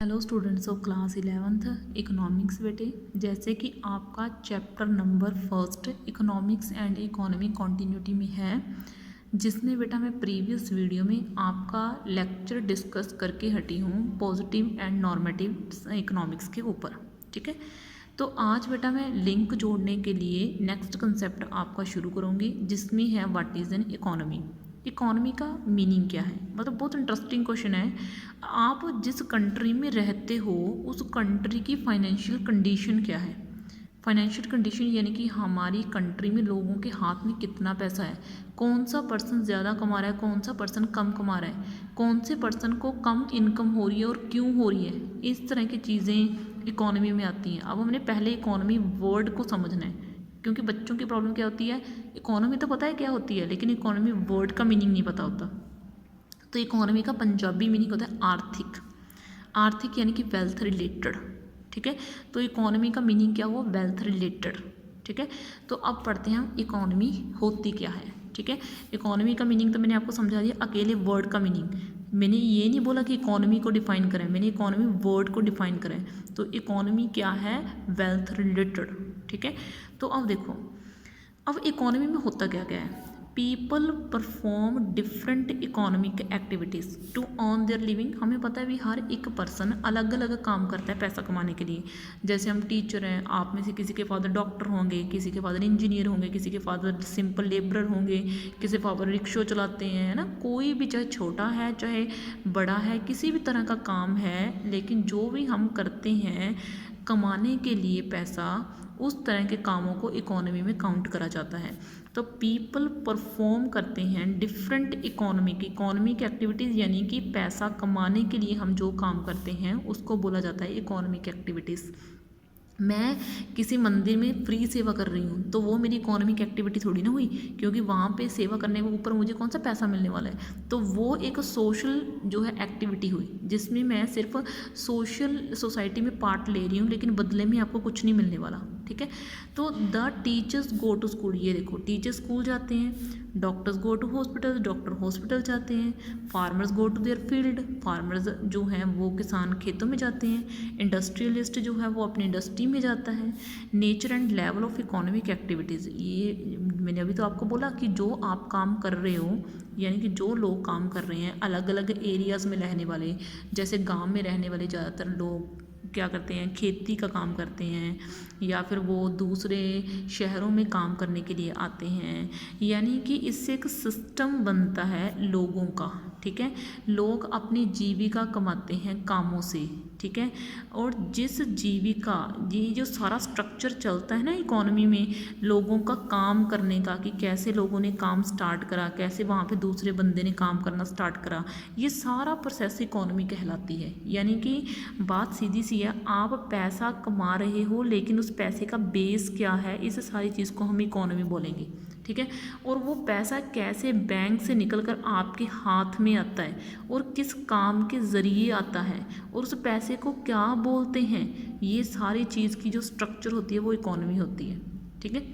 Hello students of class 11th economics. बेटे जैसे कि आपका chapter number first economics and economy continuity में है, जिसमें बेटा मैं प्रीवियस वीडियो में आपका लेक्चर डिस्कस करके हटी हूँ पॉजिटिव एंड नॉर्मेटिव इकोनॉमिक्स के ऊपर। ठीक है, तो आज बेटा मैं लिंक जोड़ने के लिए नेक्स्ट कंसेप्ट आपका शुरू करूँगी, जिसमें है what is an economy. Economy का मीनिंग क्या है, मतलब बहुत इंटरेस्टिंग क्वेश्चन है। आप जिस कंट्री में रहते हो उस कंट्री की फाइनेंशियल कंडीशन क्या है। फाइनेंशियल कंडीशन यानी कि हमारी कंट्री में लोगों के हाथ में कितना पैसा है, कौन सा पर्सन ज़्यादा कमा रहा है, कौन सा पर्सन कम कमा रहा है, कौन से पर्सन को कम इनकम हो रही है और क्यों हो रही है। इस तरह की चीज़ें इकोनॉमी में आती हैं। अब हमने पहले इकोनॉमी वर्ड को समझना है, क्योंकि बच्चों की प्रॉब्लम क्या होती है, इकोनॉमी तो पता है क्या होती है लेकिन इकोनॉमी वर्ड का मीनिंग नहीं पता होता। तो इकोनॉमी का पंजाबी मीनिंग होता है आर्थिक। आर्थिक यानी कि वेल्थ रिलेटेड। ठीक है, तो इकोनॉमी का मीनिंग क्या हुआ, वेल्थ रिलेटेड। ठीक है, तो अब पढ़ते हैं हम इकोनॉमी होती क्या है। ठीक है, इकोनॉमी का मीनिंग तो मैंने आपको समझा दिया, अकेले वर्ड का मीनिंग। मैंने ये नहीं बोला कि इकोनॉमी को डिफाइन करें, मैंने इकोनॉमी वर्ड को डिफाइन करें। तो इकोनॉमी क्या है, वेल्थ रिलेटेड। ठीक है, तो अब देखो, अब इकोनॉमी में होता क्या क्या है। People perform different economic activities to earn their living. हमें पता है भी हर एक पर्सन अलग अलग काम करता है पैसा कमाने के लिए। जैसे हम टीचर हैं, आप में से किसी के फादर डॉक्टर होंगे, किसी के फादर इंजीनियर होंगे, किसी के फादर सिंपल लेबरर होंगे, किसी फादर रिक्शा चलाते हैं, है ना। कोई भी चाहे छोटा है चाहे बड़ा है, किसी भी तरह का काम है, लेकिन जो भी हम करते हैं कमाने के लिए पैसा, उस तरह के कामों को इकोनॉमी में काउंट करा जाता है। तो पीपल परफॉर्म करते हैं डिफरेंट इकोनॉमिक एक्टिविटीज़, यानी कि पैसा कमाने के लिए हम जो काम करते हैं उसको बोला जाता है इकोनॉमिक एक्टिविटीज़। मैं किसी मंदिर में फ्री सेवा कर रही हूँ तो वो मेरी इकोनॉमिक एक्टिविटी थोड़ी ना हुई, क्योंकि वहाँ पे सेवा करने के ऊपर मुझे कौन सा पैसा मिलने वाला है। तो वो एक सोशल जो है एक्टिविटी हुई, जिसमें मैं सिर्फ सोशल सोसाइटी में पार्ट ले रही हूँ, लेकिन बदले में आपको कुछ नहीं मिलने वाला। ठीक है, तो the teachers go to school, ये देखो टीचर्स स्कूल जाते हैं, doctors go to hospital, doctor hospital जाते हैं, farmers go to their field, farmers जो हैं वो किसान खेतों में जाते हैं, इंडस्ट्रियलिस्ट जो है वो अपनी इंडस्ट्री में जाता है। Nature and level of economic activities, ये मैंने अभी तो आपको बोला कि जो आप काम कर रहे हो, यानी कि जो लोग काम कर रहे हैं अलग अलग एरियाज़ में रहने वाले, जैसे गांव में रहने वाले ज़्यादातर लोग क्या करते हैं, खेती का काम करते हैं, या फिर वो दूसरे शहरों में काम करने के लिए आते हैं। यानी कि इससे एक सिस्टम बनता है लोगों का। ठीक है, लोग अपनी जीविका कमाते हैं कामों से। ठीक है, और जिस जीविका, ये जो सारा स्ट्रक्चर चलता है ना इकोनॉमी में, लोगों का काम करने का, कि कैसे लोगों ने काम स्टार्ट करा, कैसे वहाँ पे दूसरे बंदे ने काम करना स्टार्ट करा, ये सारा प्रोसेस इकोनॉमी कहलाती है। यानी कि बात सीधी सी है, आप पैसा कमा रहे हो लेकिन उस पैसे का बेस क्या है, इस सारी चीज़ को हम इकोनॉमी बोलेंगे। ठीक है, और वो पैसा कैसे बैंक से निकलकर आपके हाथ में आता है और किस काम के ज़रिए आता है और उस पैसे को क्या बोलते हैं, ये सारी चीज़ की जो स्ट्रक्चर होती है वो इकोनॉमी होती है। ठीक है,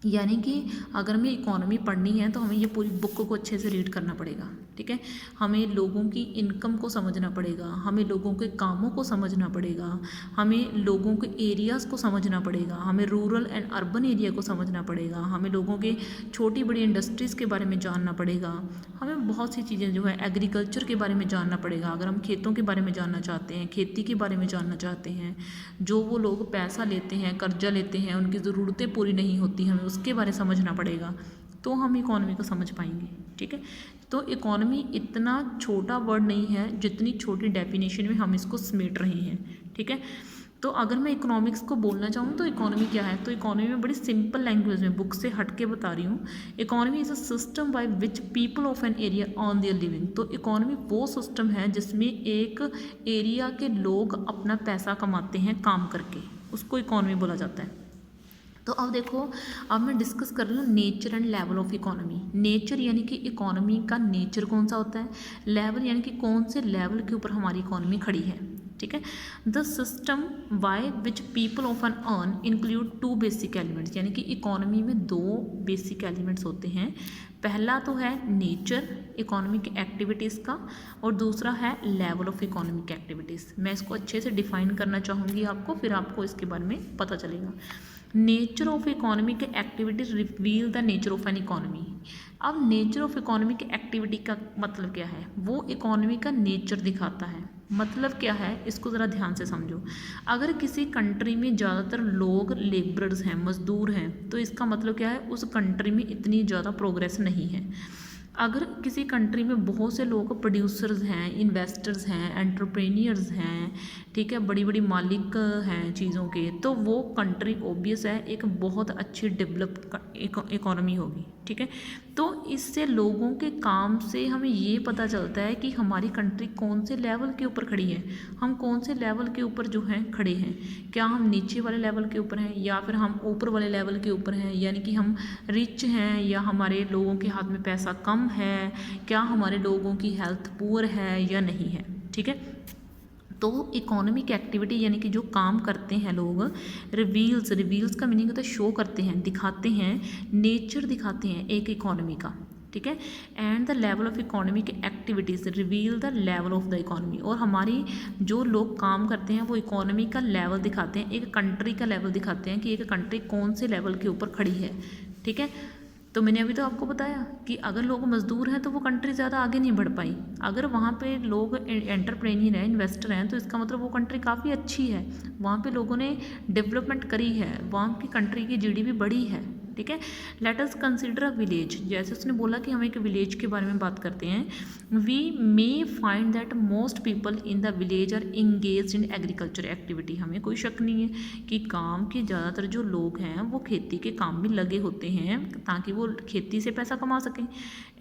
यानी कि अगर हमें इकोनॉमी पढ़नी है तो हमें ये पूरी बुक को अच्छे से रीड करना पड़ेगा। ठीक है, हमें लोगों की इनकम को समझना पड़ेगा, हमें लोगों के कामों को समझना पड़ेगा, हमें लोगों के एरियाज़ को समझना पड़ेगा, हमें रूरल एंड अर्बन एरिया को समझना पड़ेगा, हमें लोगों के छोटी बड़ी इंडस्ट्रीज़ के बारे में जानना पड़ेगा, हमें बहुत सी चीज़ें जो है एग्रीकल्चर के बारे में जानना पड़ेगा। अगर हम खेतों के बारे में जानना चाहते हैं, खेती के बारे में जानना चाहते हैं, जो वो लोग पैसा लेते हैं, कर्जा लेते हैं, उनकी ज़रूरतें पूरी नहीं होती, हमें उसके बारे में समझना पड़ेगा, तो हम इकोनॉमी को समझ पाएंगे। ठीक है, तो इकोनॉमी इतना छोटा वर्ड नहीं है जितनी छोटी डेफिनेशन में हम इसको समेट रहे हैं। ठीक है, तो अगर मैं इकोनॉमिक्स को बोलना चाहूँ तो इकोनॉमी क्या है, तो इकोनॉमी में बड़ी सिंपल लैंग्वेज में बुक से हट के बता रही हूँ। Economy is a system by which people of an area on their living. तो इकोनॉमी वो सिस्टम है जिसमें एक एरिया के लोग अपना पैसा कमाते हैं काम करके, उसको इकोनॉमी बोला जाता है। तो अब देखो, अब मैं डिस्कस कर रही हूँ nature and level of economy. Nature यानी कि इकोनॉमी का नेचर कौन सा होता है, लेवल यानी कि कौन से लेवल के ऊपर हमारी इकोनॉमी खड़ी है। ठीक है। The system by which people often earn include 2 basic elements, यानी कि इकोनॉमी में 2 बेसिक एलिमेंट्स होते हैं। पहला तो है नेचर इकोनॉमिक एक्टिविटीज़ का, और दूसरा है लेवल ऑफ इकोनॉमिक एक्टिविटीज़। मैं इसको अच्छे से डिफाइन करना चाहूँगी आपको, फिर आपको इसके बारे में पता चलेगा। Nature of economic activities reveal the nature of an economy. अब नेचर ऑफ इकोनॉमिक एक्टिविटी का मतलब क्या है, वो इकोनॉमी का नेचर दिखाता है। मतलब क्या है, इसको ज़रा ध्यान से समझो। अगर किसी कंट्री में ज़्यादातर लोग लेबरर्स हैं, मज़दूर हैं, तो इसका मतलब क्या है, उस कंट्री में इतनी ज़्यादा प्रोग्रेस नहीं है। अगर किसी कंट्री में बहुत से लोग प्रोड्यूसर्स हैं, इन्वेस्टर्स हैं, एंटरप्रेन्योर्स हैं, ठीक है, बड़ी बड़ी मालिक हैं चीज़ों के, तो वो कंट्री ऑब्वियस है एक बहुत अच्छी डेवलप इकोनॉमी होगी। ठीक है, तो इससे लोगों के काम से हमें ये पता चलता है कि हमारी कंट्री कौन से लेवल के ऊपर खड़ी है, हम कौन से लेवल के ऊपर जो हैं खड़े हैं। क्या हम नीचे वाले लेवल के ऊपर हैं या फिर हम ऊपर वाले लेवल के ऊपर हैं, यानी कि हम रिच हैं या हमारे लोगों के हाथ में पैसा कम है, क्या हमारे लोगों की हेल्थ पुअर है या नहीं है। ठीक है, तो इकोनॉमिक एक्टिविटी यानी कि जो काम करते हैं लोग, रिवील्स का मीनिंग होता है शो करते हैं, दिखाते हैं, नेचर दिखाते हैं एक इकोनॉमी का। ठीक है, and the level of economic activities reveal the level of the economy. और हमारी जो लोग काम करते हैं वो इकोनॉमी का लेवल दिखाते हैं, एक कंट्री का लेवल दिखाते हैं कि एक कंट्री कौन से लेवल के ऊपर खड़ी है। ठीक है, तो मैंने अभी तो आपको बताया कि अगर लोग मज़दूर हैं तो वो कंट्री ज़्यादा आगे नहीं बढ़ पाई। अगर वहाँ पे लोग एंटरप्रेन्योर हैं, इन्वेस्टर हैं, तो इसका मतलब वो कंट्री काफ़ी अच्छी है, वहाँ पे लोगों ने डेवलपमेंट करी है, वहाँ की कंट्री की जीडीपी बढ़ी है। ठीक है, let us consider a village. जैसे उसने बोला कि हम एक विलेज के बारे में बात करते हैं। We may find that most people in the village are engage in agriculture activity. हमें कोई शक नहीं है कि गांव के ज़्यादातर जो लोग हैं वो खेती के काम में लगे होते हैं ताकि वो खेती से पैसा कमा सकें।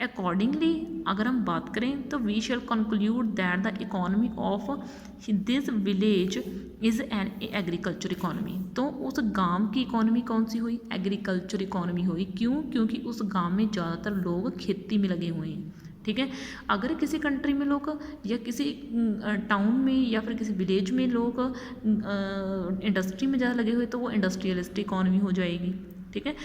अकॉर्डिंगली अगर हम बात करें तो we shall conclude that the economy of this village is an agriculture economy. तो उस गांव की इकोनॉमी कौन सी हुई, एग्रीकल्चर इकोनॉमी हुई। क्यों? क्योंकि उस गांव में ज़्यादातर लोग खेती में लगे हुए हैं। ठीक है, अगर किसी कंट्री में लोग या किसी टाउन में या फिर किसी विलेज में लोग इंडस्ट्री में ज़्यादा लगे हुए तो वो इंडस्ट्रियलिस्ट इकोनॉमी हो जाएगी। ठीक है,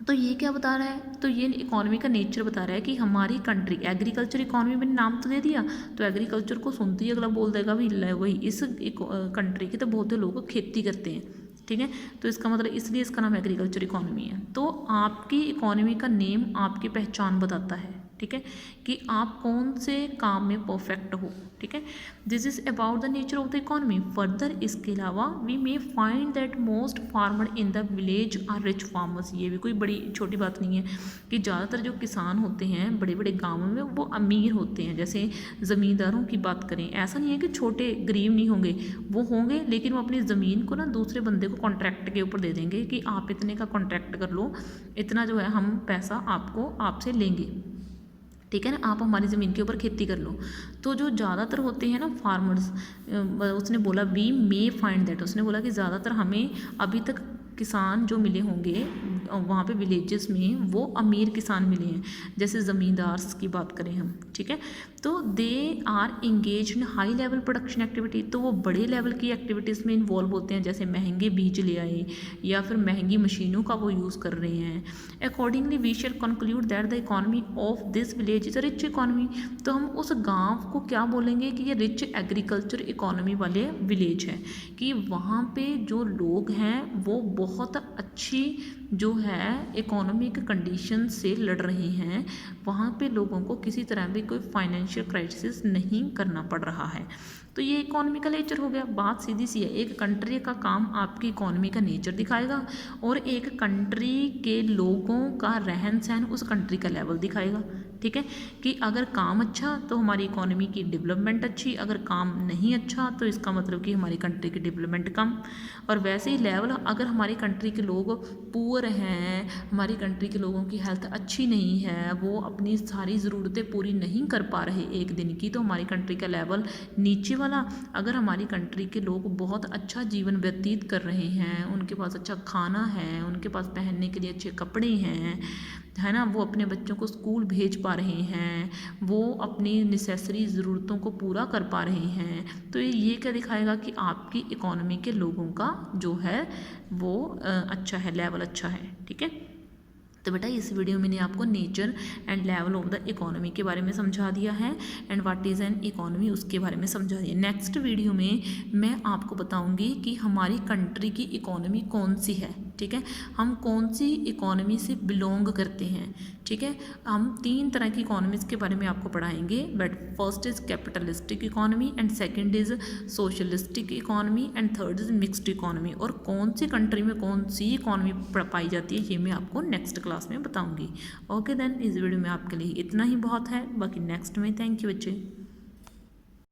तो ये क्या बता रहा है, तो ये इकोनॉमी का नेचर बता रहा है कि हमारी कंट्री एग्रीकल्चर इकोनॉमी में नाम तो दे दिया, तो एग्रीकल्चर को सुनते ही अगला बोल देगा भी वही इस कंट्री के तो बहुत लोग खेती करते हैं। ठीक है, तो इसका मतलब इसलिए इसका नाम एग्रीकल्चर इकोनॉमी है। तो आपकी इकोनॉमी का नेम आपकी पहचान बताता है। ठीक है, कि आप कौन से काम में परफेक्ट हो। ठीक है, this is about the nature of the economy. Further इसके अलावा we may find that most farmer in the village are rich farmers. ये भी कोई बड़ी छोटी बात नहीं है कि ज़्यादातर जो किसान होते हैं बड़े बड़े गाँवों में वो अमीर होते हैं। जैसे ज़मींदारों की बात करें, ऐसा नहीं है कि छोटे गरीब नहीं होंगे, वो होंगे, लेकिन वो अपनी ज़मीन को ना दूसरे बंदे को कॉन्ट्रैक्ट के ऊपर दे देंगे कि आप इतने का कॉन्ट्रैक्ट कर लो, इतना जो है हम पैसा आपसे लेंगे। ठीक है ना, आप हमारी ज़मीन के ऊपर खेती कर लो। तो जो ज़्यादातर होते हैं ना फार्मर्स, उसने बोला वी मे फाइंड दैट, उसने बोला कि ज़्यादातर हमें अभी तक किसान जो मिले होंगे वहाँ पे विलेजेस में वो अमीर किसान मिले हैं। जैसे ज़मींदार्स की बात करें हम, ठीक है, तो they are engage in high level production activity. तो वो बड़े लेवल की एक्टिविटीज़ में इन्वॉल्व होते हैं, जैसे महंगे बीज ले आए या फिर महंगी मशीनों का वो यूज़ कर रहे हैं। Accordingly we shall conclude that the economy of this village is a rich economy. तो हम उस गाँव को क्या बोलेंगे कि ये रिच एग्रीकल्चर इकोनॉमी वाले विलेज है, कि वहाँ पे जो लोग हैं वो बहुत अच्छी जो है इकोनॉमिक कंडीशन से लड़ रहे हैं, वहाँ पे लोगों को किसी तरह भी कोई फाइनेंशियल क्राइसिस नहीं करना पड़ रहा है। तो ये इकोनॉमी का नेचर हो गया। बात सीधी सी है, एक कंट्री का काम आपकी इकोनॉमी का नेचर दिखाएगा और एक कंट्री के लोगों का रहन सहन उस कंट्री का लेवल दिखाएगा। ठीक है, कि अगर काम अच्छा तो हमारी इकोनॉमी की डेवलपमेंट अच्छी, अगर काम नहीं अच्छा तो इसका मतलब कि हमारी कंट्री की डेवलपमेंट कम। और वैसे ही लेवल, अगर हमारी कंट्री के लोग पुअर हैं, हमारी कंट्री के लोगों की हेल्थ अच्छी नहीं है, वो अपनी सारी ज़रूरतें पूरी नहीं कर पा रहे एक दिन की, तो हमारी कंट्री का लेवल नीचे वाला। अगर हमारी कंट्री के लोग बहुत अच्छा जीवन व्यतीत कर रहे हैं, उनके पास अच्छा खाना है, उनके पास पहनने के लिए अच्छे कपड़े हैं, है ना, वो अपने बच्चों को स्कूल भेज पा रहे हैं, वो अपनी नेसेसरी ज़रूरतों को पूरा कर पा रहे हैं। तो ये क्या दिखाएगा कि आपकी इकोनॉमी के लोगों का जो है वो अच्छा है, लेवल अच्छा है। ठीक है, तो बेटा इस वीडियो में मैंने आपको nature and level of the economy के बारे में समझा दिया है and what is an economy उसके बारे में समझा दिया। नेक्स्ट वीडियो में मैं आपको बताऊंगी कि हमारी कंट्री की इकोनॉमी कौन सी है। ठीक है, हम कौन सी इकोनॉमी से बिलोंग करते हैं। ठीक है, हम 3 तरह की इकोनॉमीज़ के बारे में आपको पढ़ाएंगे, but first is capitalistic economy and second is socialistic economy and third is mixed economy. और कौन सी कंट्री में कौन सी इकोनॉमी पाई जाती है ये मैं आपको नेक्स्ट क्लास में बताऊंगी। ओके देन, इस वीडियो में आपके लिए इतना ही बहुत है, बाकी नेक्स्ट में। थैंक यू बच्चे।